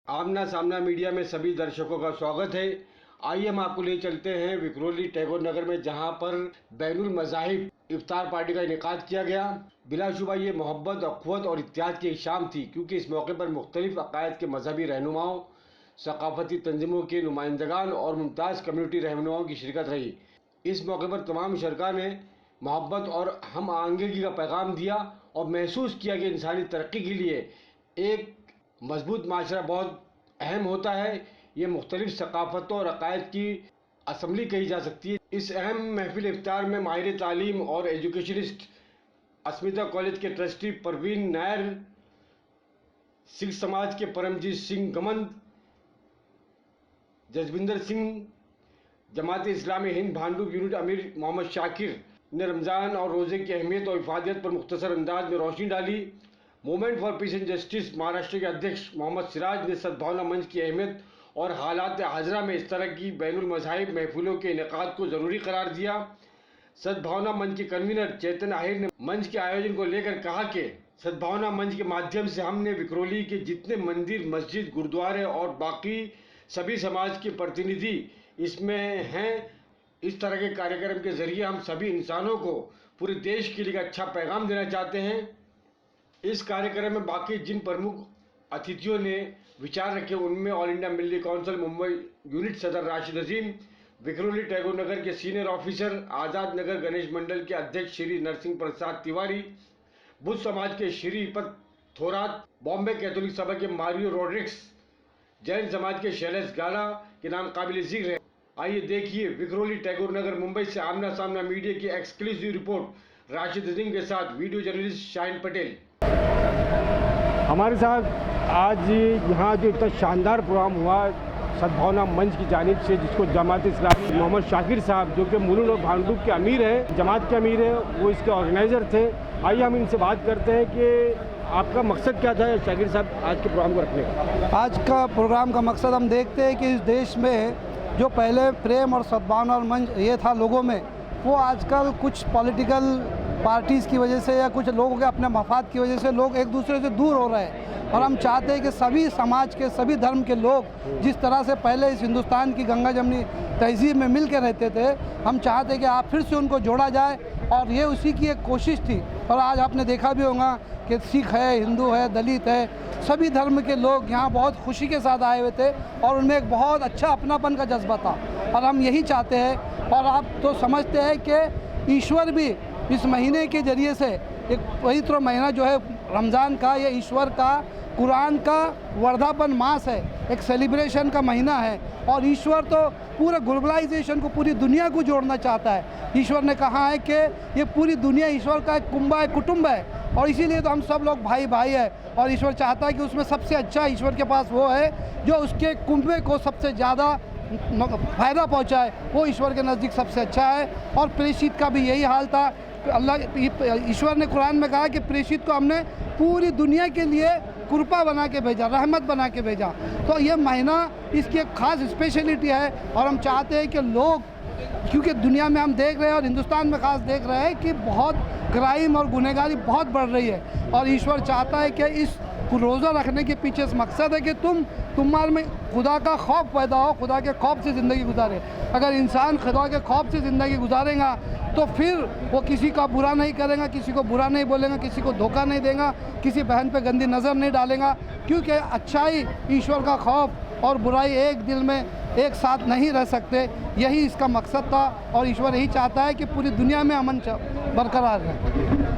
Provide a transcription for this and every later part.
आमना सामना मीडिया में सभी दर्शकों का स्वागत है। आइए हम आपको ले चलते हैं विक्रोली टैगोर नगर में, जहां पर बैनुल मज़ाहिब इफ्तार पार्टी का इनेकाद किया गया। बिलाशुबा ये मोहब्बत, अखवत और इत्तेहाद की एक शाम थी, क्योंकि इस मौके पर मुख्तलिफ अकायद के मजहबी रहनुमाओं, सकाफती तंजीमों के नुमाइंदगान और मुमताज़ कम्युनिटी रहनुमाओं की शिरकत रही। इस मौके पर तमाम शरका ने मोहब्बत और हम आहंगी का पैगाम दिया और महसूस किया कि इंसानी तरक्की के लिए एक मजबूत माशरा बहुत अहम होता है। ये मुख्तलिफ सकाफ़तों और अकायद की असम्बली कही जा सकती है। इस अहम महफिल इफ्तार में माहिर तालीम और एजुकेशनिस्ट अस्मिता कॉलेज के ट्रस्टी परवीन नायर, सिख समाज के परमजीत सिंह गमंद, जसविंदर सिंह, जमात इस्लामी हिंद भांडुप यूनिट अमीर मोहम्मद शाकिर ने रमज़ान और रोज़े की अहमियत और इफादियत पर मुख्तसर अंदाज में रोशनी डाली। Movement for piece and justice Maharashtra के अध्यक्ष मोहम्मद सिराज ने सद्भावना मंच की अहमियत और हालात हाजरा में इस तरह की बैनुल मज़ाहिब महफिलों के इनेकाद को ज़रूरी करार दिया। सद्भावना मंच के कन्वीनर चेतन आहिर ने मंच के आयोजन को लेकर कहा कि सद्भावना मंच के माध्यम से हमने विक्रोली के जितने मंदिर, मस्जिद, गुरुद्वारे और बाकी सभी समाज के प्रतिनिधि इसमें हैं, इस तरह के कार्यक्रम के ज़रिए हम सभी इंसानों को पूरे देश के लिए अच्छा पैगाम देना चाहते हैं। इस कार्यक्रम में बाकी जिन प्रमुख अतिथियों ने विचार रखे, उनमें all India military council Mumbai unit सदर राशिद अजीम, विक्रोली टैगोर नगर के सीनियर ऑफिसर, आज़ाद नगर गणेश मंडल के अध्यक्ष श्री नरसिंह प्रसाद तिवारी, बुद्ध समाज के श्रीपद थोरात, बॉम्बे कैथोलिक सभा के मारियो रोड्रिक्स, जैन समाज के शैलेश गाला के नाम काबिल जिक्र है। आइए देखिए विक्रोली टैगोर नगर मुंबई से आमना सामना मीडिया की एक्सक्लूसिव रिपोर्ट राशिद अजीम के साथ वीडियो जर्नलिस्ट शाहिन पटेल। हमारे साथ आज यहाँ जो इतना शानदार प्रोग्राम हुआ सद्भावना मंच की जानिब से, जिसको जमात इस्लामी मोहम्मद शाकिर साहब, जो कि मुलुंड और भांडुप के अमीर हैं, जमात के अमीर हैं, वो इसके ऑर्गेनाइज़र थे। आइए हम इनसे बात करते हैं कि आपका मकसद क्या था शाकिर साहब आज के प्रोग्राम को रखने का? आज का प्रोग्राम का मकसद हम देखते हैं कि इस देश में जो पहले प्रेम और सद्भावना और मंच ये था लोगों में, वो आजकल कुछ पॉलिटिकल पार्टीज़ की वजह से या कुछ लोगों के अपने मफाद की वजह से लोग एक दूसरे से दूर हो रहे हैं। और हम चाहते हैं कि सभी समाज के, सभी धर्म के लोग जिस तरह से पहले इस हिंदुस्तान की गंगा जमनी तहजीब में मिल के रहते थे, हम चाहते हैं कि आप फिर से उनको जोड़ा जाए, और ये उसी की एक कोशिश थी। और आज आपने देखा भी होगा कि सिख है, हिंदू है, दलित है, सभी धर्म के लोग यहाँ बहुत खुशी के साथ आए हुए थे और उनमें एक बहुत अच्छा अपनापन का जज्बा था। और हम यही चाहते हैं, और आप तो समझते हैं कि ईश्वर भी इस महीने के ज़रिए से, एक पवित्र महीना जो है रमज़ान का, ये ईश्वर का, कुरान का वर्धापन मास है, एक सेलिब्रेशन का महीना है। और ईश्वर तो पूरे ग्लोबलाइजेशन को, पूरी दुनिया को जोड़ना चाहता है। ईश्वर ने कहा है कि ये पूरी दुनिया ईश्वर का एक कुंबा है, कुटुंब है, और इसीलिए तो हम सब लोग भाई भाई है। और ईश्वर चाहता है कि उसमें सबसे अच्छा ईश्वर के पास वो है जो उसके कुंबे को सबसे ज़्यादा फ़ायदा पहुँचाए, वो ईश्वर के नज़दीक सबसे अच्छा है। और प्रेषित का भी यही हाल था। अल्लाह ईश्वर ने कुरान में कहा कि प्रेषित को हमने पूरी दुनिया के लिए कृपा बना के भेजा, रहमत बना के भेजा। तो ये महीना इसकी एक ख़ास स्पेशलिटी है। और हम चाहते हैं कि लोग, क्योंकि दुनिया में हम देख रहे हैं और हिंदुस्तान में ख़ास देख रहे हैं कि बहुत क्राइम और गुनहगारी बहुत बढ़ रही है, और ईश्वर चाहता है कि इस रोज़ा रखने के पीछे इस मकसद है कि तुम्हारे में खुदा का खौफ पैदा हो, खुदा के खौफ से ज़िंदगी गुजारे। अगर इंसान खुदा के खौफ से ज़िंदगी गुजारेगा तो फिर वो किसी का बुरा नहीं करेगा, किसी को बुरा नहीं बोलेगा, किसी को धोखा नहीं देगा, किसी बहन पे गंदी नज़र नहीं डालेगा, क्योंकि अच्छाई, ईश्वर का खौफ और बुराई एक दिल में एक साथ नहीं रह सकते। यही इसका मकसद था, और ईश्वर यही चाहता है कि पूरी दुनिया में अमन बरकरार है।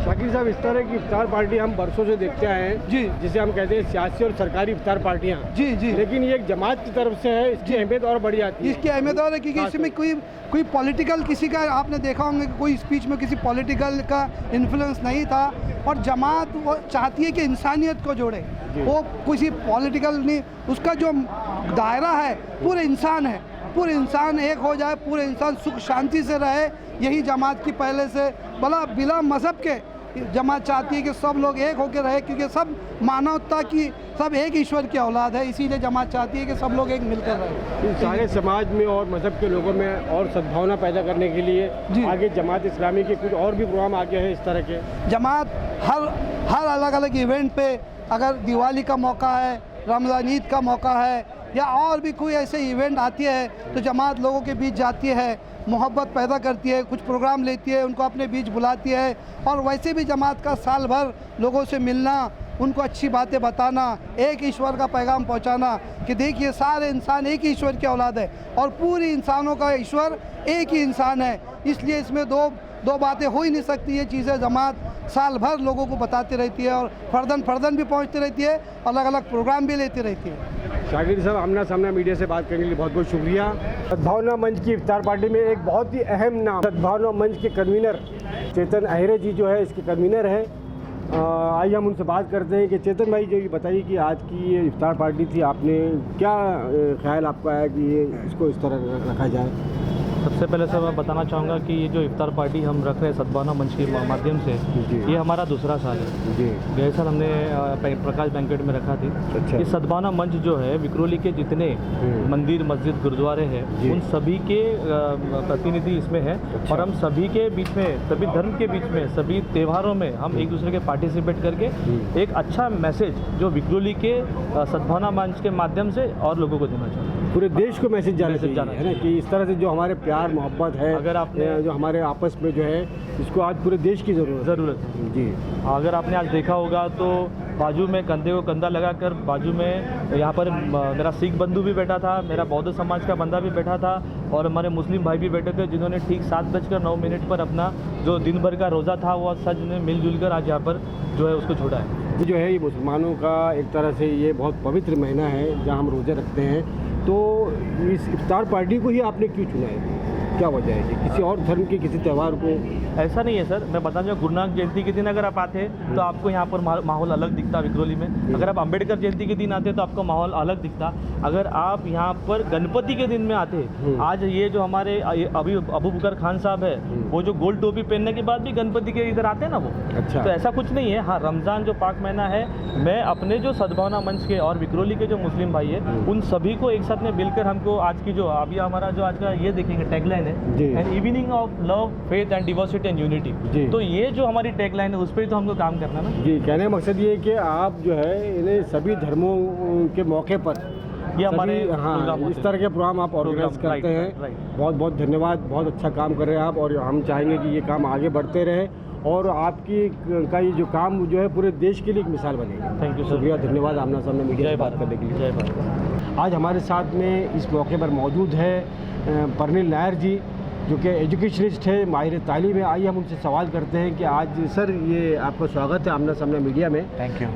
शाकिर साहब, इस तरह की इफ्तार पार्टी हम बरसों से देखते आए हैं, जी, जिसे हम कहते हैं सियासी और सरकारी इफ्तार पार्टियाँ, जी जी, लेकिन ये एक जमात की तरफ से है, इसकी अहमियत और बढ़ जाती है। इसकी अहमियत और है क्योंकि इसमें कोई पॉलिटिकल, किसी का आपने देखा होंगे कि कोई स्पीच में किसी पॉलिटिकल का इन्फ्लुएंस नहीं था। और जमात वो चाहती है कि इंसानियत को जोड़े, वो किसी पॉलिटिकल नहीं, उसका जो दायरा है पूरे इंसान है, पूरे इंसान एक हो जाए, पूरे इंसान सुख शांति से रहे। यही जमात की पहले से बिला मज़हब के जमात चाहती है कि सब लोग एक होकर रहे, क्योंकि सब मानवता की, सब एक ईश्वर की औलाद है। इसीलिए जमात चाहती है कि सब लोग एक मिलकर रहे। सारे समाज में और मज़हब के लोगों में और सद्भावना पैदा करने के लिए आगे जमात इस्लामी के कुछ और भी प्रोग्राम आगे हैं इस तरह के। जमात हर अलग अलग इवेंट पे, अगर दिवाली का मौका है रमज़ान ईद का मौका है या और भी कोई ऐसे इवेंट आती है तो जमात लोगों के बीच जाती है, मोहब्बत पैदा करती है, कुछ प्रोग्राम लेती है, उनको अपने बीच बुलाती है। और वैसे भी जमात का साल भर लोगों से मिलना, उनको अच्छी बातें बताना, एक ईश्वर का पैगाम पहुंचाना कि देखिए सारे इंसान एक ही ईश्वर की औलाद है और पूरी इंसानों का ईश्वर एक ही इंसान है। इसलिए इसमें दो बातें हो ही नहीं सकती। ये चीज़ें जमात साल भर लोगों को बताती रहती है और फर्दन भी पहुंचती रहती है, अलग अलग प्रोग्राम भी लेती रहती है। शाकिर साहब, आमना सामना मीडिया से बात करने के लिए बहुत बहुत शुक्रिया। सद्भावना मंच की इफ्तार पार्टी में एक बहुत ही अहम नाम, सद्भावना मंच के कन्वीनर चेतन अहिरे जी जो है इसके कन्वीनर हैं। आइए हम उनसे बात करते हैं कि चेतन भाई, जो ये बताइए कि आज की ये इफ्तार पार्टी थी, आपने क्या ख्याल आपका है कि ये इसको इस तरह रखा जाए? सबसे पहले सर मैं बताना चाहूँगा कि ये जो इफ्तार पार्टी हम रख रहे हैं सद्भावना मंच के माध्यम से, ये हमारा दूसरा साल है। जी। गए साल हमने प्रकाश बैंकेट में रखा थी। अच्छा। ये सद्भावना मंच जो है विक्रोली के जितने मंदिर, मस्जिद, गुरुद्वारे हैं, उन सभी के प्रतिनिधि इसमें हैं। अच्छा। और हम सभी के बीच में, सभी धर्म के बीच में, सभी त्योहारों में हम एक दूसरे के पार्टिसिपेट करके एक अच्छा मैसेज जो विक्रोली के सद्भावना मंच के माध्यम से और लोगों को देना चाहते हैं। पूरे देश को मैसेज जाना चाहिए, है ना, कि इस तरह से जो हमारे प्यार मोहब्बत है, अगर आपने जो हमारे आपस में जो है, इसको आज पूरे देश की ज़रूरत है। जी। अगर आपने आज देखा होगा तो बाजू में कंधे को कंधा लगाकर बाजू में यहाँ पर मेरा सिख बंधु भी बैठा था, मेरा बौद्ध समाज का बंदा भी बैठा था और हमारे मुस्लिम भाई भी बैठे थे, जिन्होंने ठीक 7:09 पर अपना जो दिन भर का रोज़ा था वो सज ने मिलजुल कर आज यहाँ पर जो है उसको छोड़ा है। ये जो है ये मुसलमानों का एक तरह से ये बहुत पवित्र महीना है जहाँ हम रोज़े रखते हैं, तो इस इफ्तार पार्टी को ही आपने क्यों चुना है? क्या वजह है कि किसी और धर्म के किसी त्यौहार को? ऐसा नहीं है सर, मैं बताना चाहूँ गुरु नानक जयंती के दिन अगर आप आते तो आपको यहाँ पर माहौल अलग दिखता विक्रोली में। अगर आप अंबेडकर जयंती के दिन आते तो आपको माहौल अलग दिखता। अगर आप यहाँ पर गणपति के दिन में आते, आज ये जो हमारे अभी अबू बकर खान साहब है, वो जो गोल्ड टोपी पहनने के बाद भी गणपति के इधर आते हैं ना वो। अच्छा। तो ऐसा कुछ नहीं है। हाँ, रमज़ान जो पाक महीना है, मैं अपने जो सद्भावना मंच के और विक्रोली के जो मुस्लिम भाई है उन सभी को एक साथ में मिलकर हमको आज की जो अभी हमारा जो आज का ये देखेंगे टैगलाइन है, an evening of love, faith and diversity and unity. तो ये जो हमारी टैगलाइन है उस पर तो हमको काम करना ना। जी, कहने का मकसद ये है कि आप जो है इन्हें सभी धर्मों के मौके पर ये हमारे इस तरह के प्रोग्राम आप ऑर्गेनाइज करते हैं। बहुत बहुत धन्यवाद, बहुत अच्छा काम कर रहे हैं आप और हम चाहेंगे कि ये काम आगे बढ़ते रहे और आपकी का ये जो काम जो है पूरे देश के लिए एक मिसाल बनेगा। Thank you sir. शुक्रिया, धन्यवाद आमना सामने मीडिया से बात करने के लिए। जय भारत। आज हमारे साथ में इस मौके पर मौजूद है परनील नायर जी, जो कि एजुकेशनिस्ट है, माहिर तालीम है। आइए हम उनसे सवाल करते हैं कि आज सर ये आपका स्वागत है आमना सामना मीडिया में। Thank you.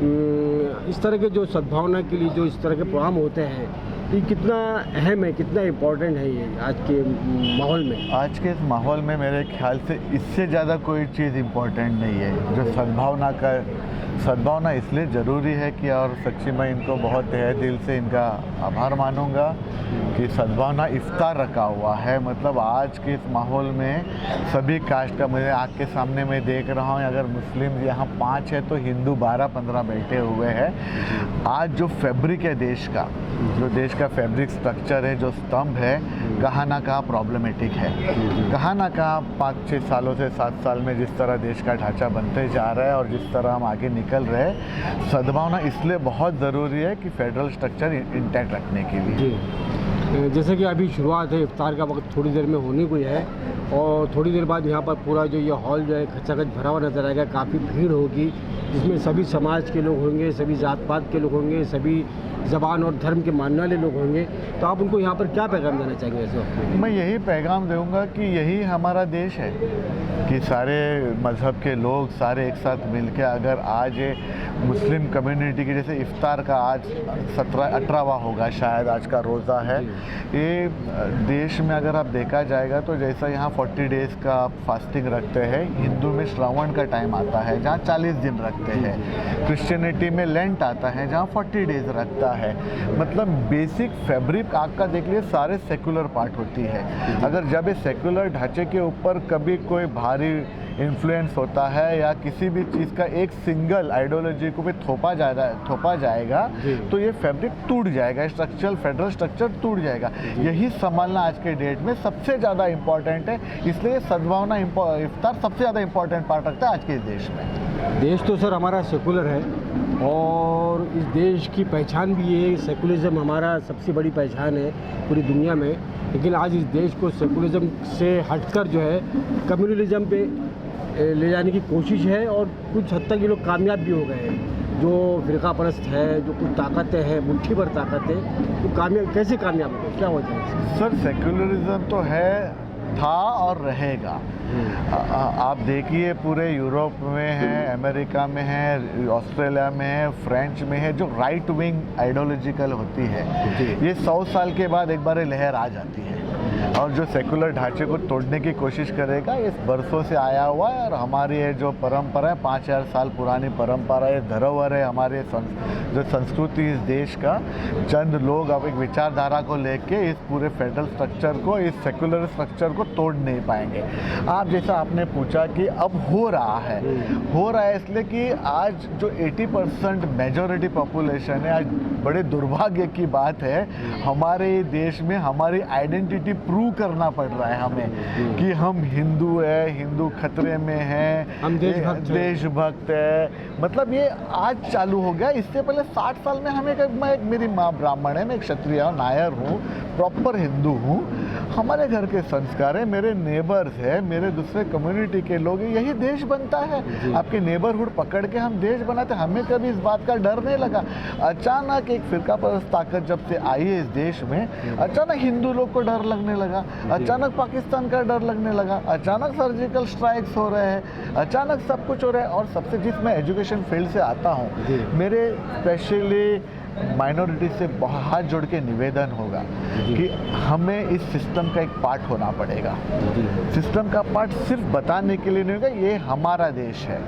इस तरह के जो सद्भावना के लिए जो इस तरह के प्रोग्राम होते हैं, ये कितना अहम है, कितना इम्पोर्टेंट है ये आज के माहौल में? आज के इस माहौल में मेरे ख्याल से इससे ज़्यादा कोई चीज़ इम्पोर्टेंट नहीं है। जो सद्भावना इसलिए ज़रूरी है कि, और सच्ची मैं इनको बहुत तहे दिल से इनका आभार मानूंगा कि सद्भावना इफ्तार रखा हुआ है। मतलब आज के इस माहौल में सभी कास्ट का, मेरे आँख के सामने मैं देख रहा हूँ, अगर मुस्लिम यहाँ 5 है तो हिंदू 12-15 बैठे हुए हैं। आज जो फैब्रिक है देश का, जो देश का फैब्रिक स्ट्रक्चर है, जो स्तंभ है, कहाँ ना कहाँ प्रॉब्लमेटिक है। कहाँ ना कहाँ 5-6 सालों से 7 साल में जिस तरह देश का ढांचा बनते जा रहा है और जिस तरह हम आगे निकल रहे हैं, सद्भावना इसलिए बहुत ज़रूरी है कि फेडरल स्ट्रक्चर इंटैक्ट रखने के लिए। जी, जैसे कि अभी शुरुआत है, इफ्तार का वक्त थोड़ी देर में होने को है और थोड़ी देर बाद यहाँ पर पूरा जो ये हॉल जो है खचाखच भरा हुआ नजर आएगा। काफ़ी भीड़ होगी जिसमें सभी समाज के लोग होंगे, सभी जात पात के लोग होंगे, सभी ज़बान और धर्म के मानने वाले लोग होंगे। तो आप उनको यहाँ पर क्या पैगाम देना चाहेंगे इस वक्त में? मैं यही पैगाम दूंगा कि यही हमारा देश है कि सारे मज़हब के लोग सारे एक साथ मिलकर, अगर आज मुस्लिम कम्युनिटी के जैसे इफ्तार का आज 17-18वां होगा शायद, आज का रोज़ा है। ये देश में अगर आप देखा जाएगा तो जैसा यहाँ 40 डेज़ का आप फास्टिंग रखते हैं, हिंदू में श्रावण का टाइम आता है जहाँ 40 दिन रखते हैं, क्रिश्चियनिटी में लेंट आता है जहाँ 40 डेज़ रखता है। मतलब बेसिक फैब्रिक आपका देख लिए सारे सेकुलर पार्ट होती है। अगर जब ये सेकुलर ढांचे के ऊपर कभी कोई भारी इन्फ्लुएंस होता है या किसी भी चीज़ का एक सिंगल आइडियोलॉजी को भी थोपा जाएगा तो ये फैब्रिक टूट जाएगा, स्ट्रक्चरल फेडरल स्ट्रक्चर टूट जाएगा। यही संभालना आज के डेट में सबसे ज़्यादा इम्पॉर्टेंट है। इसलिए सद्भावना इफ्तार सबसे ज़्यादा इम्पॉर्टेंट पार्ट रखता है आज के देश में। देश तो सर हमारा सेकुलर है और इस देश की पहचान भी है। सेकुलरिज्म हमारा सबसे बड़ी पहचान है पूरी दुनिया में, लेकिन आज इस देश को सेकुलरिज्म से हटकर जो है कम्युनलिज्म पे ले जाने की कोशिश है, और कुछ हद तक ये लोग कामयाब भी हो गए हैं। जो फिरका परस्त है, जो कुछ ताकतें हैं, मुट्ठी भर ताकत है, तो कामयाब कैसे कामयाब हो गए, क्या हो जाए? सर सेकुलरिज्म तो है, था और रहेगा। आप देखिए पूरे यूरोप में है, अमेरिका में है, ऑस्ट्रेलिया में है, फ्रेंच में है, जो राइट विंग आइडियोलॉजिकल होती है, ये 100 साल के बाद एक बार लहर आ जाती है, और जो सेकुलर ढांचे को तोड़ने की कोशिश करेगा। ये बरसों से आया हुआ है, और हमारी ये जो परंपरा है, 5000 साल पुरानी परंपरा है, धरोहर है हमारे जो संस्कृति इस देश का। चंद लोग अब एक विचारधारा को लेके इस पूरे फेडरल स्ट्रक्चर को, इस सेकुलर स्ट्रक्चर को तोड़ नहीं पाएंगे। आप जैसा आपने पूछा कि अब हो रहा है इसलिए कि आज जो 80% मेजॉरिटी पॉपुलेशन है, आज बड़े दुर्भाग्य की बात है, हमारे देश में हमारी आइडेंटिटी प्रूव करना पड़ रहा है हमें कि हम हिंदू है, हिंदू खतरे में हैं, हम देशभक्त है। मतलब ये आज चालू हो गया। इससे पहले 60 साल में मेरी माँ ब्राह्मण है, मैं एक क्षत्रिय नायर हूँ, प्रॉपर हिंदू हूँ। हमारे घर के संस्कार है, मेरे नेबर्स है, मेरे दूसरे कम्युनिटी के लोग हैं, यही देश बनता है। आपके नेबरहुड पकड़ के हम देश बनाते, हमें कभी इस बात का डर नहीं लगा। अचानक एक फिरका परस्त ताकत जब से आई है इस देश में, अचानक हिंदू लोग को डर लगने लगा, अचानक पाकिस्तान का डर लगने लगा, अचानक सर्जिकल स्ट्राइक्स हो रहे हैं, अचानक सब कुछ हो रहा है। और सबसे जिस मैं एजुकेशन फील्ड से आता हूँ, मेरे स्पेशली माइनॉरिटी से हाथ जोड़ के निवेदन होगा कि हमें इस सिस्टम का एक पार्ट होना पड़ेगा। सिस्टम का पार्ट सिर्फ बताने के लिए नहीं होगा, ये हमारा देश है,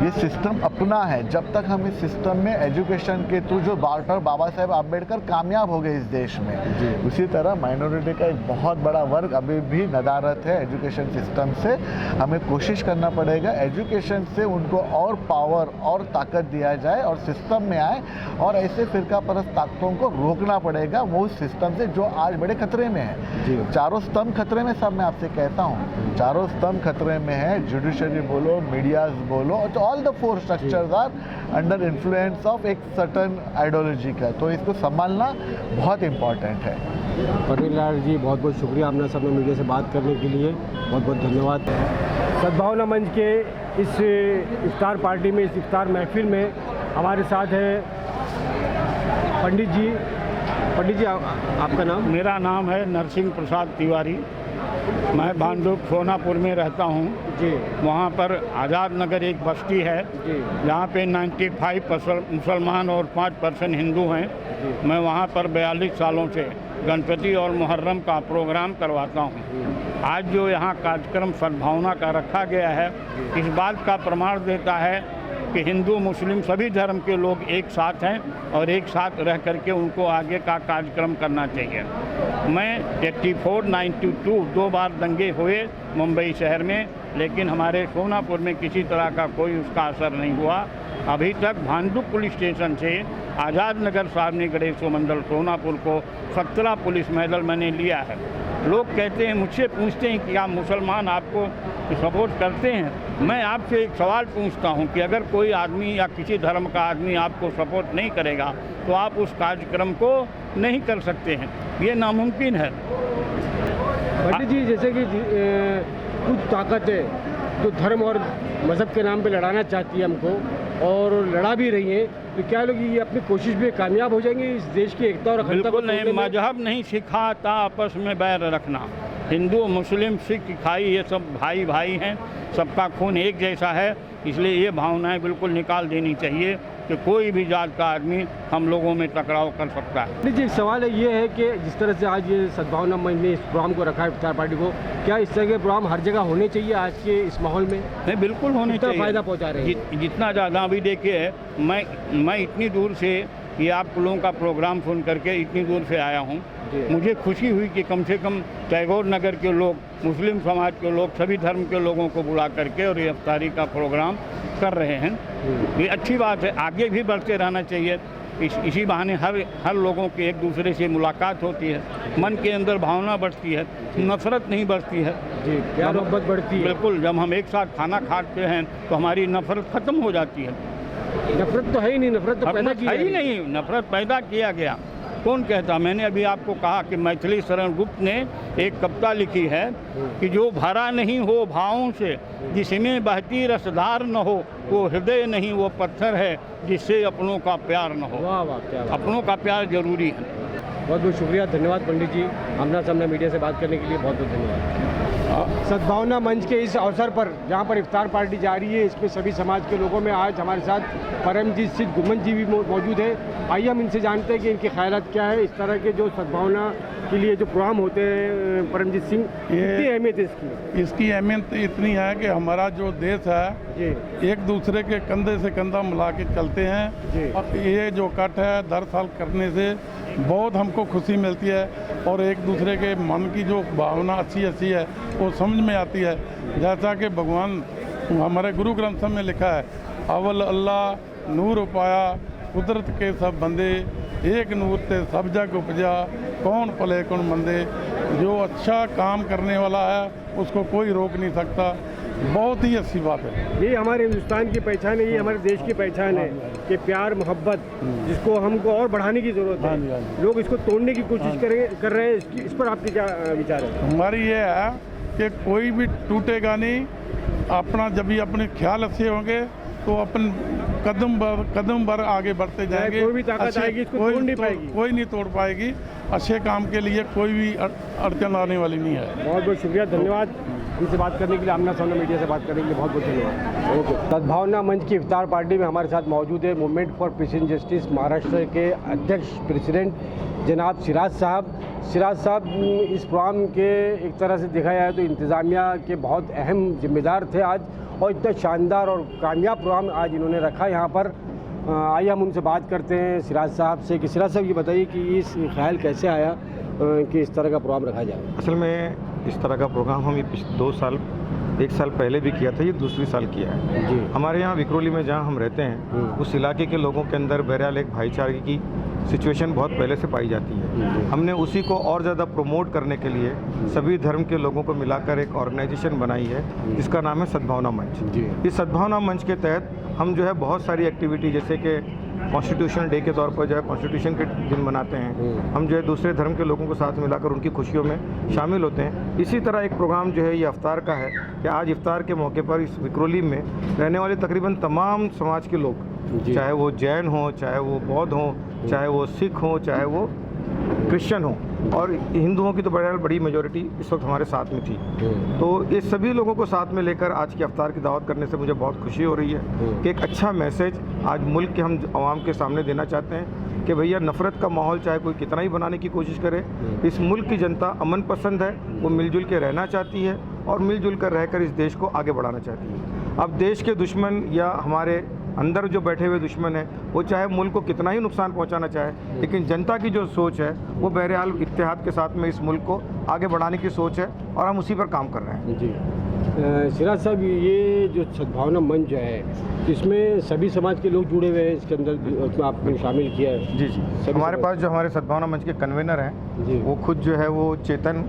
ये सिस्टम अपना है। जब तक हम इस सिस्टम में एजुकेशन के थ्रू, जो डॉक्टर बाबा साहेब आम्बेडकर कामयाब हो गए इस देश में, उसी तरह माइनॉरिटी का एक बहुत बड़ा वर्ग अभी भी नदारत है एजुकेशन सिस्टम से। हमें कोशिश करना पड़ेगा एजुकेशन से उनको और पावर और ताकत दिया जाए और सिस्टम में आए, और ऐसे फिरका परस्त ताकतों को रोकना पड़ेगा वो सिस्टम से जो आज बड़े खतरे में है। चारों स्तंभ खतरे में, सब मैं आपसे कहता हूँ, चारों स्तंभ खतरे में है। जुडिशरी बोलो, मीडियाज बोलो, तो all the 4 structures are under influence of एक सर्टन आइडियोलॉजी का, तो इसको संभालना बहुत इंपॉर्टेंट है। प्रवीण लाल जी, बहुत बहुत शुक्रिया आपने सबने मीडिया से बात करने के लिए, बहुत बहुत धन्यवाद। सद्भावना मंच के इस इफ्तार पार्टी में, इस इफ्तार महफिल में हमारे साथ है पंडित जी। पंडित जी, आपका नाम? मेरा नाम है नरसिंह प्रसाद तिवारी। मैं भांडुप सोनापुर में रहता हूँ जी। वहाँ पर आज़ाद नगर एक बस्ती है जहाँ पे 95% मुसलमान और 5% हिंदू हैं। मैं वहाँ पर 42 सालों से गणपति और मुहर्रम का प्रोग्राम करवाता हूँ। आज जो यहाँ कार्यक्रम सद्भावना का रखा गया है, इस बात का प्रमाण देता है कि हिंदू मुस्लिम सभी धर्म के लोग एक साथ हैं और एक साथ रह करके उनको आगे का कार्यक्रम करना चाहिए। मैं 84, 92 2 बार दंगे हुए मुंबई शहर में, लेकिन हमारे सोनापुर में किसी तरह का कोई उसका असर नहीं हुआ। अभी तक भांडुप पुलिस स्टेशन से आज़ाद नगर सावनी गणेशो मंडल सोनापुर को 17 पुलिस मेडल मैंने लिया है। लोग कहते हैं, मुझसे पूछते हैं कि आप मुसलमान आपको सपोर्ट करते हैं। मैं आपसे एक सवाल पूछता हूं कि अगर कोई आदमी या किसी धर्म का आदमी आपको सपोर्ट नहीं करेगा तो आप उस कार्यक्रम को नहीं कर सकते हैं, ये नामुमकिन है। पंडित जी, जैसे कि कुछ ताकतें जो धर्म और मज़हब के नाम पे लड़ाना चाहती है हमको, और लड़ा भी रही है, तो क्या लोग ये अपनी कोशिश में कामयाब हो जाएंगे इस देश की एकता और अखंडता को? बिल्कुल नहीं, मजहब नहीं सिखाता आपस में बैर रखना। हिंदू मुस्लिम सिख ईसाई ये सब भाई भाई हैं, सबका खून एक जैसा है। इसलिए ये भावनाएं बिल्कुल निकाल देनी चाहिए कि कोई भी जात का आदमी हम लोगों में टकराव कर सकता है। जी, सवाल ये है कि जिस तरह से आज ये सद्भावना मंच ने इस प्रोग्राम को रखा है इफ्तार पार्टी को, क्या इस तरह के प्रोग्राम हर जगह होने चाहिए आज के इस माहौल में? नहीं, बिल्कुल होने चाहिए। फ़ायदा पहुँचा रहे हैं जितना ज़्यादा। अभी देखिए, मैं इतनी दूर से ये आप लोगों का प्रोग्राम सुन करके इतनी दूर से आया हूँ। मुझे खुशी हुई कि कम से कम टैगोर नगर के लोग, मुस्लिम समाज के लोग, सभी धर्म के लोगों को बुला करके और ये इफ्तारी का प्रोग्राम कर रहे हैं। ये अच्छी बात है, आगे भी बढ़ते रहना चाहिए। इसी बहाने हर लोगों की एक दूसरे से मुलाकात होती है, मन के अंदर भावना बढ़ती है, नफरत नहीं बढ़ती है जी, प्यार मोहब्बत बढ़ती है। बिल्कुल, जब हम एक साथ खाना खाते हैं तो हमारी नफरत ख़त्म हो जाती है। नफरत तो है ही नहीं, नफरत तो पैदा की है जा ही रही है। नहीं, नफरत पैदा किया गया। कौन कहता? मैंने अभी आपको कहा कि मैथिली शरण गुप्त ने एक कविता लिखी है कि जो भरा नहीं हो भावों से, जिसमें बहती रसधार न हो, वो हृदय नहीं, वो पत्थर है जिससे अपनों का प्यार न हो। वाह वाह, क्या बात। अपनों का प्यार जरूरी है। बहुत बहुत शुक्रिया, धन्यवाद पंडित जी, आमना सामना मीडिया से बात करने के लिए बहुत बहुत धन्यवाद। सद्भावना मंच के इस अवसर पर जहां पर इफ्तार पार्टी जा रही है, इसमें सभी समाज के लोगों में आज हमारे साथ परमजीत सिंह गुरमन जी भी मौजूद है। आइए हम इनसे जानते हैं कि इनके ख्यालात क्या है इस तरह के जो सद्भावना के लिए जो प्रोग्राम होते हैं। परमजीत सिंह, कितनी अहमियत है इसकी? इसकी अहमियत इतनी है कि हमारा जो देश है जी एक दूसरे के कंधे से कंधा मिला के चलते जी। हैं, और ये जो इकट्ठ है दर साल करने से बहुत हमको खुशी मिलती है, और एक दूसरे के मन की जो भावना अच्छी है वो समझ में आती है। जैसा कि भगवान हमारे गुरु ग्रंथ साहब में लिखा है, अव्वल अल्लाह नूर पाया कुदरत के सब बंदे, एक नूर ते सब जग उपजा, कौन पले कौन मंदे। जो अच्छा काम करने वाला है उसको कोई रोक नहीं सकता। बहुत ही अच्छी बात है। ये हमारे हिंदुस्तान की पहचान है, ये हमारे देश की पहचान है कि प्यार मोहब्बत, जिसको हमको और बढ़ाने की ज़रूरत है। लोग इसको तोड़ने की कोशिश कर रहे हैं। इस पर आपके क्या विचार है? हमारी ये है कि कोई भी टूटेगा नहीं। अपना जब भी अपने ख्याल अच्छे होंगे तो अपन कदम भर आगे बढ़ते जाएंगे। कोई भी ताकत आएगी इसको तोड़ नहीं पाएगी। कोई नहीं तोड़ पाएगी। अच्छे काम के लिए कोई भी अड़चन आने वाली नहीं है। बहुत बहुत शुक्रिया, धन्यवाद इनसे बात करने के लिए, आमना सामना मीडिया से बात करने के लिए बहुत बहुत धन्यवाद। ओके। सद्भावना मंच की इफ्तार पार्टी में हमारे साथ मौजूद है movement for piece and justice Maharashtra के अध्यक्ष प्रेसिडेंट जनाब सिराज साहब। सिराज साहब, इस प्रोग्राम के एक तरह से देखा जाए तो इंतज़ामिया के बहुत अहम जिम्मेदार थे आज, और इतना शानदार और कामयाब प्रोग्राम आज इन्होंने रखा यहाँ पर। आइए हम उनसे बात करते हैं सिराज साहब से कि सिराज साहब ये बताइए कि इस ख्याल कैसे आया कि इस तरह का प्रोग्राम रखा जाए? असल में इस तरह का प्रोग्राम हम ये 1 साल पहले भी किया था, ये दूसरी साल किया है जी। हमारे यहाँ विक्रोली में जहाँ हम रहते हैं उस इलाके के लोगों के अंदर बहरहाल एक भाईचारे की सिचुएशन बहुत पहले से पाई जाती है। हमने उसी को और ज़्यादा प्रमोट करने के लिए सभी धर्म के लोगों को मिलाकर एक ऑर्गेनाइजेशन बनाई है जिसका नाम है सद्भावना मंच। इस सद्भावना मंच के तहत हम जो है बहुत सारी एक्टिविटी, जैसे कि कॉन्स्टिट्यूशनल डे के तौर पर जो है कॉन्स्टिट्यूशन के दिन मनाते हैं, हम जो है दूसरे धर्म के लोगों को साथ मिलाकर उनकी खुशियों में शामिल होते हैं। इसी तरह एक प्रोग्राम जो है ये इफ्तार का है कि आज इफ्तार के मौके पर इस विक्रोली में रहने वाले तकरीबन तमाम समाज के लोग, चाहे वो जैन हों, चाहे वो बौद्ध हों, चाहे वो सिख हों, चाहे वो क्रिश्चियन हो, और हिंदुओं की तो बड़ी मेजॉरिटी इस वक्त हमारे साथ में थी। तो ये सभी लोगों को साथ में लेकर आज की इफ्तार की दावत करने से मुझे बहुत खुशी हो रही है कि एक अच्छा मैसेज आज मुल्क के हम आवाम के सामने देना चाहते हैं कि भैया नफ़रत का माहौल चाहे कोई कितना ही बनाने की कोशिश करे, इस मुल्क की जनता अमन पसंद है, वो मिलजुल के रहना चाहती है और मिलजुल कर रहकर इस देश को आगे बढ़ाना चाहती है। अब देश के दुश्मन या हमारे अंदर जो बैठे हुए दुश्मन है वो चाहे मुल्क को कितना ही नुकसान पहुंचाना चाहे, लेकिन जनता की जो सोच है वो बहरहाल इत्तेहाद के साथ में इस मुल्क को आगे बढ़ाने की सोच है और हम उसी पर काम कर रहे हैं। जी सिराज साहब, ये जो सद्भावना मंच जो है इसमें सभी समाज के लोग जुड़े हुए हैं, इसके अंदर उसमें आपने शामिल किया है? जी हमारे पास जो हमारे सद्भावना मंच के कन्वीनर हैं वो खुद जो है वो चेतन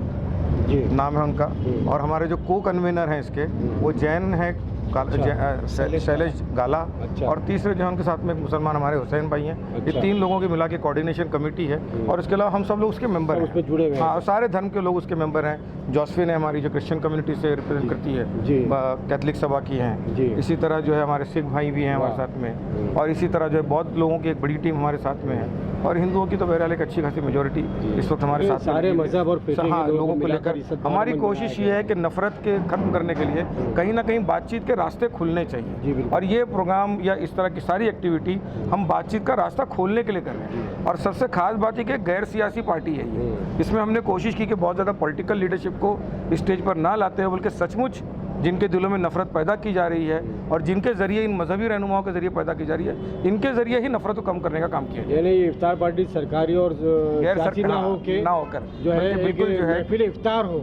नाम है उनका, और हमारे जो को कन्वीनर हैं इसके वो जैन हैं शैलेश गाला, और तीसरे जो उनके साथ में मुसलमान हमारे हुसैन भाई हैं। ये 3 लोगों की मिला के कोऑर्डिनेशन कमेटी है, और इसके अलावा हम सब लोग उसके मेंबर हैं, उसमें जुड़े हुए हैं। हाँ, सारे धर्म के लोग उसके मेंबर हैं। जॉसफिन है हमारी जो क्रिश्चियन कम्युनिटी से रिप्रेजेंट करती है, कैथलिक सभा की हैं। इसी तरह जो है हमारे सिख भाई भी हैं हमारे साथ में, और इसी तरह जो है बौद्ध लोगों की एक बड़ी टीम हमारे साथ में है, और हिंदुओं की तो बहरहाल एक अच्छी खासी मेजोरिटी इस वक्त हमारे साथ सारे मजहब और हाँ लोगों को लेकर हमारी कोशिश ये है कि नफरत के खत्म करने के लिए कहीं ना कहीं बातचीत के रास्ते खुलने चाहिए, और ये प्रोग्राम या इस तरह की सारी एक्टिविटी हम बातचीत का रास्ता खोलने के लिए कर रहे हैं। और सबसे खास बात है कि गैर सियासी पार्टी है ये, इसमें हमने कोशिश की कि बहुत ज़्यादा पॉलिटिकल लीडरशिप को स्टेज पर ना लाते हुए बल्कि सचमुच जिनके दिलों में नफरत पैदा की जा रही है और जिनके ज़रिए इन मजहबी रहनुमाओं के ज़रिए पैदा की जा रही है, इनके ज़रिए ही नफरत को कम करने का काम किया जाए। यानी इफ्तार पार्टी सरकारी और सियासी ना होकर जो है बिल्कुल जो है फिर इफ्तार हो,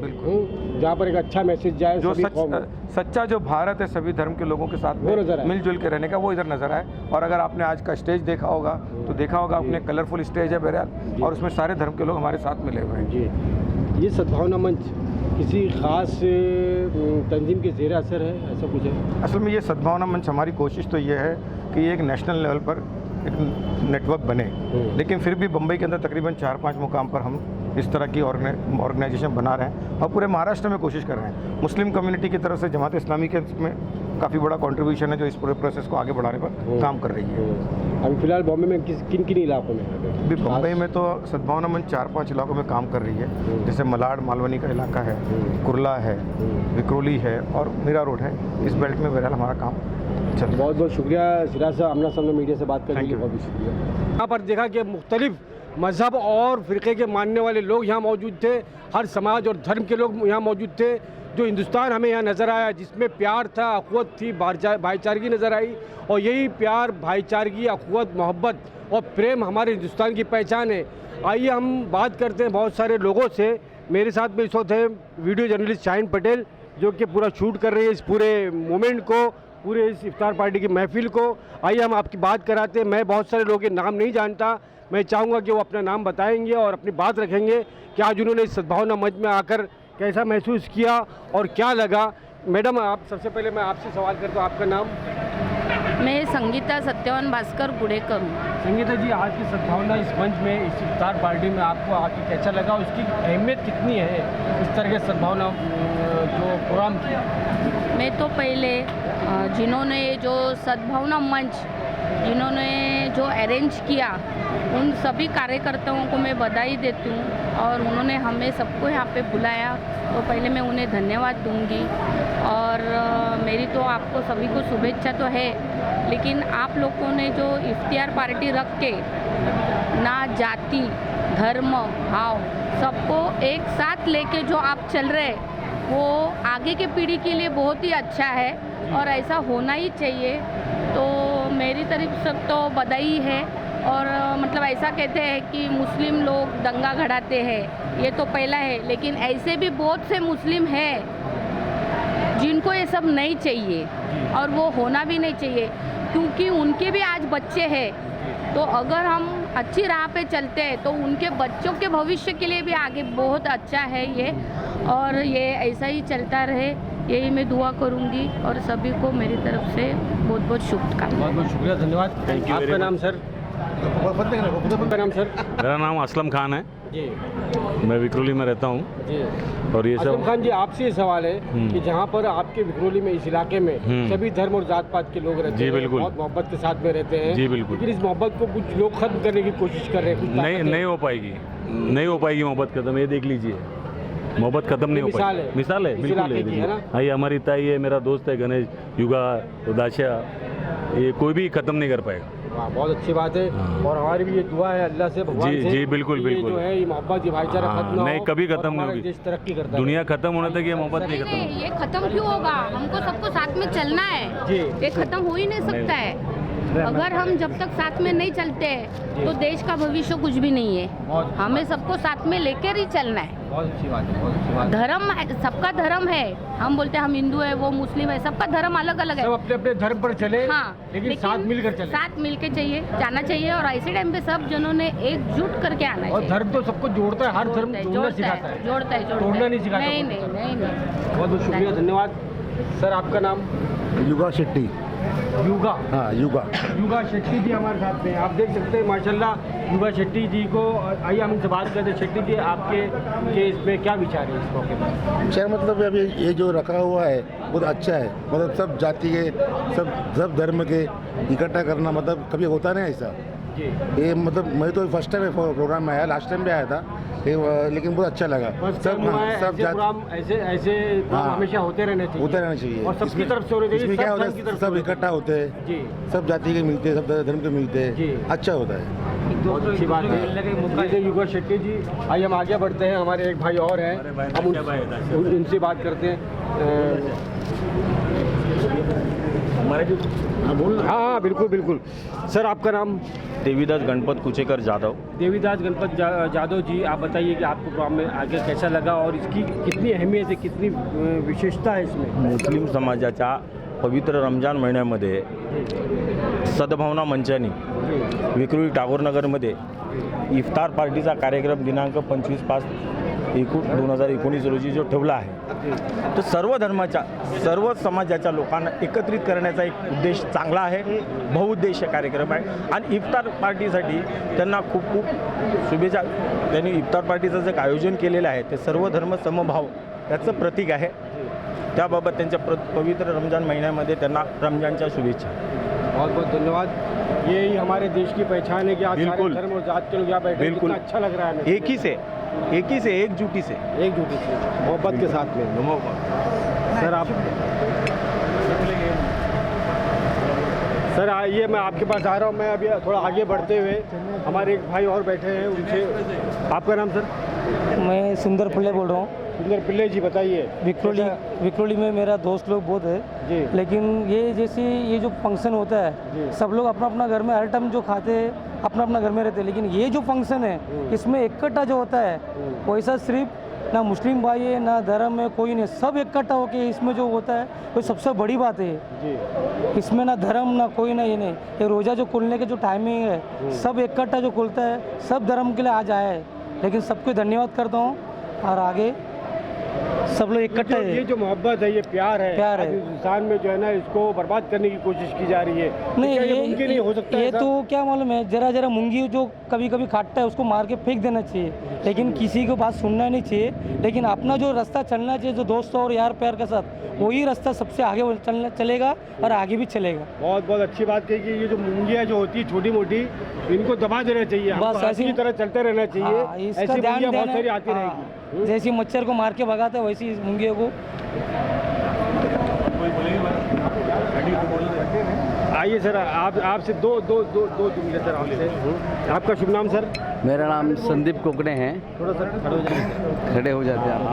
जहाँ पर एक अच्छा मैसेज जाए, जो सच्चा जो भारत है सभी धर्म के लोगों के साथ में मिलजुल के रहने का, वो इधर नजर आए। और अगर आपने आज का स्टेज देखा होगा तो देखा होगा आपने कलरफुल स्टेज है बहरहाल, और उसमें सारे धर्म के लोग हमारे साथ मिले हुए हैं। जी, ये सद्भावना मंच किसी ख़ास तंजीम के ज़ेर असर है, ऐसा कुछ है? असल में ये सद्भावना मंच हमारी कोशिश तो ये है कि ये एक नेशनल लेवल पर एक नेटवर्क बने। लेकिन फिर भी बम्बई के अंदर तकरीबन 4-5 मुकाम पर हम इस तरह की ऑर्गेनाइजेशन बना रहे हैं और पूरे महाराष्ट्र में कोशिश कर रहे हैं। मुस्लिम कम्युनिटी की तरफ से जमात इस्लामी के में काफ़ी बड़ा कंट्रीब्यूशन है जो इस पूरे प्रोसेस को आगे बढ़ाने पर काम कर रही है। अभी फिलहाल बॉम्बे में किन किन इलाकों में है? अभी बम्बई में तो सद्भावना मंच 4-5 इलाकों में काम कर रही है, जैसे मलाड मालवनी का इलाका है, कुर्ला है, विक्रोली है और मीरा रोड है। इस बेल्ट में बहरहाल हमारा काम चल रहा है। बहुत बहुत शुक्रिया सिराज साहब, आमना सामने मीडिया से बात करने के लिए बहुत बहुत शुक्रिया। यहाँ पर देखा कि मुख्तलिफ मज़हब और फ़िरक़े के मानने वाले लोग यहाँ मौजूद थे, हर समाज और धर्म के लोग यहाँ मौजूद थे। जो हिंदुस्तान हमें यहाँ नज़र आया जिसमें प्यार था, अख़ुवत थी, भाईचारगी नज़र आई और यही प्यार, भाईचारगी, अख़ुवत, मोहब्बत और प्रेम हमारे हिंदुस्तान की पहचान है। आइए हम बात करते हैं बहुत सारे लोगों से। मेरे साथ में इस वक्त है वीडियो जर्नलिस्ट शाहीन पटेल जो कि पूरा शूट कर रही है इस पूरे मोमेंट को, पूरे इस इफ्तार पार्टी की महफिल को। आइए हम आपकी बात कराते हैं। मैं बहुत सारे लोगों के नाम नहीं जानता, मैं चाहूँगा कि वो अपना नाम बताएंगे और अपनी बात रखेंगे कि आज उन्होंने इस सद्भावना मंच में आकर कैसा महसूस किया और क्या लगा। मैडम, आप सबसे पहले मैं आपसे सवाल करता हूँ, आपका नाम? मैं संगीता सत्यवान भास्कर गुड़ेकर हूँ। संगीता जी, आज की सद्भावना इस मंच में, इस इफ्तार पार्टी में आपको आके कैसा लगा, उसकी अहमियत कितनी है इस तरह के सद्भावना जो प्रोग्राम किया? मैं तो पहले जिन्होंने जो सद्भावना मंच जिन्होंने जो अरेंज किया उन सभी कार्यकर्ताओं को मैं बधाई देती हूँ और उन्होंने हमें सबको यहाँ पे बुलाया तो पहले मैं उन्हें धन्यवाद दूंगी। और मेरी तो आपको सभी को शुभेच्छा तो है, लेकिन आप लोगों ने जो इफ्तियार पार्टी रख के ना जाति धर्म भाव सबको एक साथ लेके जो आप चल रहे वो आगे के पीढ़ी के लिए बहुत ही अच्छा है और ऐसा होना ही चाहिए। तो मेरी तरफ से तो बधाई है। और मतलब ऐसा कहते हैं कि मुस्लिम लोग दंगा घड़ाते हैं, ये तो पहला है, लेकिन ऐसे भी बहुत से मुस्लिम हैं जिनको ये सब नहीं चाहिए और वो होना भी नहीं चाहिए, क्योंकि उनके भी आज बच्चे हैं। तो अगर हम अच्छी राह पे चलते हैं तो उनके बच्चों के भविष्य के लिए भी आगे बहुत अच्छा है ये, और ये ऐसा ही चलता रहे, यही मैं दुआ करूंगी। और सभी को मेरी तरफ से बहुत बहुत शुभकामनाएं। बहुत बहुत शुक्रिया, धन्यवाद। आपका नाम सर? आपका नाम सर? मेरा नाम असलम खान है जी, मैं विक्रोली में रहता हूँ। जी। और ये असलम सब खान जी, आपसे ये सवाल है कि जहाँ पर आपके विक्रोली में, इस इलाके में सभी धर्म और जात पात के लोग रहते जी, हैं, बिल्कुल। बहुत मोहब्बत के साथ में रहते हैं। जी, बिल्कुल। लेकिन इस मोहब्बत को कुछ लोग खत्म करने की कोशिश कर रहे हैं। कुछ नहीं हो पाएगी, नहीं हो पाएगी मोहब्बत खत्म। ये देख लीजिए, मोहब्बत खत्म नहीं हो पाएगी। मिसाल है, इस बिल्कुल इलाके की, है ना? हाँ, ये हमारी ताई है, मेरा दोस्त है गणेश युगा उदासिया, ये कोई भी खत्म नहीं कर पाएगा। वाह, बहुत अच्छी बात है। और हमारी भी ये दुआ है अल्लाह से, भगवान जी, से, जी, बिल्कुल, कि बिल्कुल। ये जो है ये मोहब्बत, ये भाईचारा हाँ, खत्म ना नहीं, हो कभी और खत्म नहीं हमारा होगी। देश तरक्की करता है। दुनिया खत्म होने तक ये मोहब्बत नहीं खत्म होगी। ये खत्म क्यों होगा? हमको सबको साथ में चलना है, जी। ये खत्म हो ही नहीं सकता है। अगर हम जब तक साथ में नहीं चलते तो देश का भविष्य कुछ भी नहीं है। हमें सबको साथ में लेकर ही चलना है। बहुत अच्छी बात है, बहुत अच्छी बात है। धर्म सबका धर्म है, हम बोलते हैं हम हिंदू है, वो मुस्लिम है, सबका धर्म अलग अलग है। सब अपने अपने धर्म पर चले, हाँ, लेकिन साथ मिलकर चले। साथ मिलकर चाहिए जाना चाहिए और ऐसे टाइम पे सब जनों ने एकजुट करके आना और चाहिए। धर्म तो सबको जोड़ता है, हर धर्म जोड़ना सिखाता है, जोड़ता है तोड़ना नहीं सिखाता। नहीं नहीं नहीं नहीं। बहुत बहुत शुक्रिया, धन्यवाद। सर, आपका नाम? युगा शेट्टी। युगा? हाँ, युगा। युगा शेट्टी जी हमारे साथ में, आप देख सकते हैं माशाल्लाह युगा शेट्टी जी को। आइए हम इनसे बात करते हैं। शेट्टी जी, आपके के इसमें क्या विचार है इस मौके पर? सर, मतलब अभी ये जो रखा हुआ है बहुत अच्छा है। मतलब सब जाति के, सब धर्म के इकट्ठा करना, मतलब कभी होता नहीं ऐसा। ये मतलब मैं तो फर्स्ट टाइम प्रोग्राम में आया, लास्ट टाइम भी आया था, लेकिन बहुत अच्छा लगा। सब प्रोग्राम ऐसे हमेशा होते रहने चाहिए और सबकी तरफ से होने चाहिए। इसमें क्या होता है, सब इकट्ठा होते हैं जी, सब जाति के मिलते हैं, सब धर्म के मिलते हैं, अच्छा होता है। बहुत अच्छी बात है। युगा शेट्टी जी, आइए हम आगे बढ़ते हैं। हमारे एक भाई और हैं, हम इनसे बात करते हैं। हाँ, बिल्कुल बिल्कुल। सर, आपका नाम? देवीदास गणपत कुचेकर जाधव। देवीदास गणपत जाधव जी, आप बताइए कि आपको प्रोग्राम में आगे कैसा लगा और इसकी कितनी अहमियत है, कितनी विशेषता है इसमें? मुस्लिम समाजाच्या पवित्र रमजान महिन्यामध्ये सद्भावना मंचाने विक्रोळी टागोरनगरमध्ये इफ्तार पार्टीचा कार्यक्रम दिनांक 25/5/2019 रोजी जो ठेवला आहे तर सर्व धर्माच्या सर्व समाजाच्या लोकांना एकत्रित करण्याचा एक उद्देश चांगला आहे, बहुउद्देशीय कार्यक्रम आहे. आणि इफ्तार पार्टीसाठी त्यांना खूप खूप शुभेच्छा. त्यांनी इफ्तार पार्टीचं जे आयोजन केलेलं आहे ते सर्व धर्म समभाव याचं प्रतीक आहे. त्याबाबत त्यांच्या पवित्र रमजान महीने त्यांना रमजानच्या शुभेच्छा. बहुत बहुत धन्यवाद. यही हमारे देश की पहचान है कि आज सारे बिल्कुल. धर्म और जात के लोग यहाँ बैठे हैं. बिल्कुल. कितना अच्छा लग रहा है हमें. एकजुटी से एकजुटी से मोहब्बत के साथ में. सर आप सर आइए, मैं आपके पास आ रहा हूँ. मैं अभी थोड़ा आगे बढ़ते हुए हमारे एक भाई और बैठे हैं, उनसे. आपका नाम सर? मैं सुंदर पिल्ले बोल रहा हूँ. सुंदर पिल्ले जी, बताइए. विक्रोली में मेरा दोस्त लोग बहुत है जी. लेकिन ये जैसे ये जो फंक्शन होता है सब लोग अपना अपना घर में हर टाइम जो खाते हैं अपना अपना घर में रहते हैं, लेकिन ये जो फंक्शन है इसमें इकट्ठा जो होता है वैसा सिर्फ ना मुस्लिम भाई है ना धर्म है, कोई नहीं, सब इकट्ठा होके इसमें जो होता है वो सबसे बड़ी बात है जी. इसमें ना धर्म ना कोई ना ये नहीं. ये रोज़ा जो खुलने के जो टाइमिंग है सब इकट्ठा जो खुलता है, सब धर्म के लिए आज आया है. लेकिन सबको धन्यवाद करता हूँ और आगे सब लोग इकट्ठे ये जो मोहब्बत है, ये प्यार है, प्यार है. आज हिंदुस्तान में जो है ना इसको बर्बाद करने की कोशिश की जा रही है. नहीं, क्या ये मुमकिन नहीं हो सकता? ये ऐसा? तो क्या मालूम है, जरा जरा मूंगी जो कभी कभी काटता है उसको मार के फेंक देना चाहिए, लेकिन किसी को बात सुनना नहीं चाहिए. लेकिन अपना जो रास्ता चलना चाहिए जो दोस्तों और यार प्यार के साथ, वही रास्ता सबसे आगे चलेगा और आगे भी चलेगा. बहुत बहुत अच्छी बात कही कि ये जो मूंगियाँ जो होती है छोटी मोटी, इनको दबा देना चाहिए. बस हमको ऐसी की तरह चलते रहना हाँ, चाहिए. इसका ऐसी ध्यान मूंगियाँ बहुत देना. सारी आती हाँ, रहेगी. जैसी मच्छर को मार के भगाते हैं वैसी इस मूंगियों को. आइए सर, आपसे दो जुमले सर आपसे. आपका शुभ नाम सर? मेरा नाम संदीप कोकणे है. थोड़ा सर खड़े हो जाते हैं आप.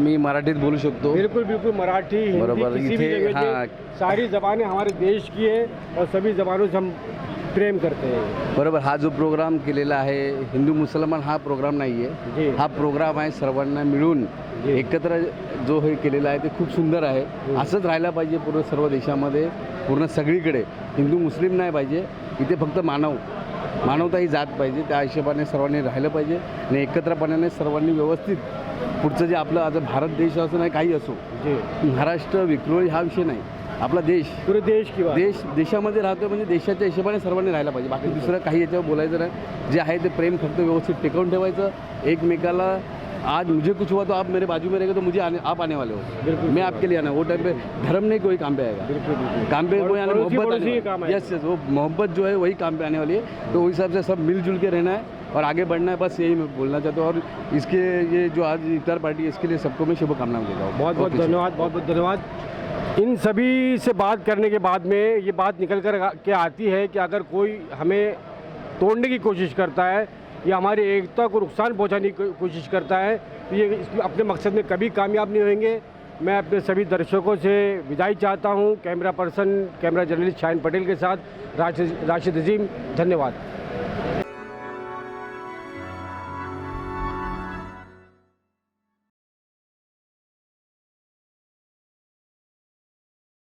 मी मराठीत बोलू शकतो. बिल्कुल बिल्कुल. मराठी, हिंदी, बरोबर. किसी भी इथे लैंग्वेज हाँ. में सारी ज़बानें हमारे देश की है और सभी ज़बानों से हम प्रेम करते हैं. बरोबर. हा जो प्रोग्राम केलेला आहे हिंदू मुसलमान हा प्रोग्राम नाही जी. आहे, हा प्रोग्राम आहे सर्वांना मिळून एकत्र जो हे केलेला आहे ते खूप सुंदर आहे. असंच राहायला पाहिजे पूर्ण सर्व देशामध्ये, पूर्ण सगळीकडे. हिंदू मुस्लिम नाही पाहिजे इथे, फक्त मानवता ही जात पाहिजे. त्या हिशोबाने सर्वांनी राहिलं पाहिजे आणि एकत्रपणाने सर्वांनी व्यवस्थित पुढचं जे आपलं आता भारत देश असो नाही काही असो, महाराष्ट्र विक्रोळी हा विषय नाही, आपला देश, पूरे देश की बात. देशामध्ये राहतो म्हणजे देशाच्या हिशोबाने सर्वांनी राहायला पाहिजे. बाकी दुसरं काही याच्यावर बोलायचं नाही. जे आहे ते प्रेम फक्त व्यवस्थित टिकवून ठेवायचं. एकमेकाला आज मुझे कुछ हुआ तो आप मेरे बाजू में रहेगा तो मुझे आप आने वाले हो, मैं आपके लिए आना. वो टाइम पे धर्म नहीं कोई काम पे आएगा. काम पे कोई आने मोहब्बत. यस वो मोहब्बत जो है वही काम पे आने वाली है. तो उस हिसाब से सब मिलजुल के रहना है और आगे बढ़ना है. बस यही मैं बोलना चाहता हूँ. और इसके ये जो आज इफ्तार पार्टी है इसके लिए सबको मैं शुभकामनाएं देता हूँ. बहुत बहुत धन्यवाद. बहुत बहुत धन्यवाद. इन सभी से बात करने के बाद में ये बात निकल कर के आती है कि अगर कोई हमें तोड़ने की कोशिश करता है या हमारी एकता को नुकसान पहुंचाने की कोशिश करता है तो ये अपने मकसद में कभी कामयाब नहीं होंगे. मैं अपने सभी दर्शकों से विदाई चाहता हूं. कैमरा जर्नलिस्ट शाहीन पटेल के साथ राशिद अजीम. धन्यवाद.